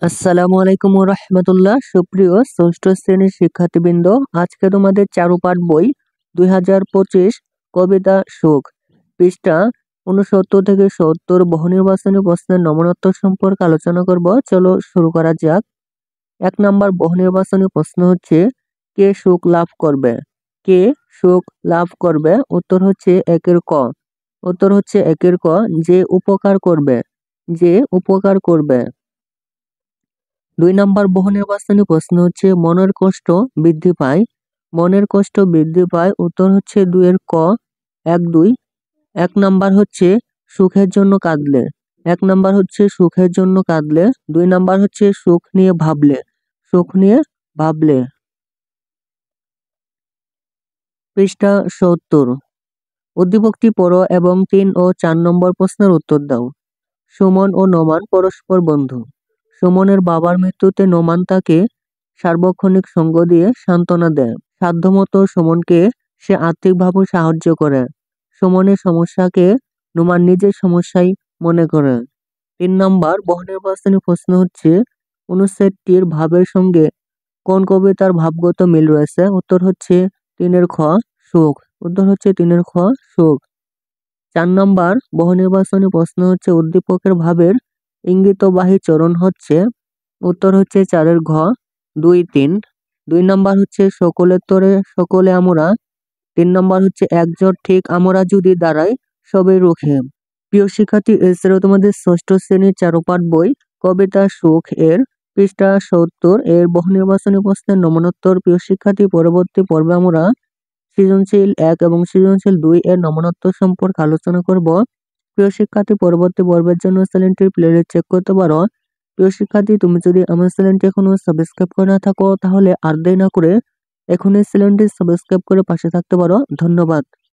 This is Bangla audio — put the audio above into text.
আসসালামু আলাইকুম রহমতুল্লাহ। সুপ্রিয় ষষ্ঠ শ্রেণীর শিক্ষার্থীবৃন্দ, আজকে তোমাদের চারুপাঠ বই 2025 কবিতা সুখ পৃষ্ঠা 69 থেকে 70 বহুনির্বাচনী প্রশ্নের নমনোত্তর সম্পর্কে আলোচনা করব। চলো শুরু করা যাক। 1 নম্বর বহুনির্বাচনী প্রশ্ন হচ্ছে, কে সুখ লাভ করবে? কে সুখ লাভ করবে? উত্তর হচ্ছে একের ক। উত্তর হচ্ছে একের ক, যে উপকার করবে। যে উপকার করবে। 2 নম্বর বহুনির্বাচনী প্রশ্ন হচ্ছে, মনের কষ্ট বৃদ্ধি পায়। মনের কষ্ট বৃদ্ধি পায়। উত্তর হচ্ছে 2 এর ক, 1-2। 1 নাম্বার হচ্ছে সুখের জন্য কাঁদলে। 1 নাম্বার হচ্ছে সুখের জন্য কাঁদলে। 2 নাম্বার হচ্ছে সুখ নিয়ে ভাবলে। সুখ নিয়ে ভাবলে। পৃষ্ঠা 70। উদ্দীপকটি পড়ো এবং 3 ও 4 নম্বর প্রশ্নের উত্তর দাও। সুমন ও নোমান পরস্পর বন্ধু। সুমনের বাবার মৃত্যুতে নোমান তাকে সার্বক্ষণিক সঙ্গ দিয়ে সান্ত্বনা দেয়। সাধ্যমতো সুমনকে সে আর্থিকভাবে সাহায্য করে। সুমনের সমস্যাকে নোমান নিজের সমস্যাই মনে করে। 3 নম্বর বহুনির্বাচনী প্রশ্ন হচ্ছে, অনুচ্ছেদটির ভাবের সঙ্গে কোন কবিতার ভাবগত মিল রয়েছে? উত্তর হচ্ছে 3 এর খ, সুখ। উত্তর হচ্ছে 3 এর খ, সুখ। 4 নম্বর বহুনির্বাচনী প্রশ্ন হচ্ছে, উদ্দীপকের ভাবের ইঙ্গিতবাহী চরণ হচ্ছে। উত্তর হচ্ছে 4 এর ঘ, 2-3। 2 নম্বর হচ্ছে সকলের তরে সকলে আমরা। 3 নম্বর হচ্ছে একজোট ঠিক আমরা যদি দাঁড়াই সবে রুখে। প্রিয় শিক্ষার্থী, এছাড়াও তোমাদের ষষ্ঠ শ্রেণীর চারুপাঠ বই কবিতা সুখ এর পৃষ্ঠা 70 এর বহুনির্বাচনী প্রশ্নের নমনোত্তর। প্রিয় শিক্ষার্থী, পরবর্তী পর্বে আমরা সৃজনশীল 1 এবং সৃজনশীল 2 এর নমনোত্তর সম্পর্কে আলোচনা করব। প্রিয় শিক্ষার্থী, পরবর্তী পর্বের জন্য চ্যানেলটির প্লেলিস্ট চেক করতে পারো। প্রিয় শিক্ষার্থী, তুমি যদি আমার চ্যানেলটি এখনো সাবস্ক্রাইব করে না থাকো তাহলে আর দেরি না করে এখনই চ্যানেলটি সাবস্ক্রাইব করে পাশে থাকতে পারো। ধন্যবাদ।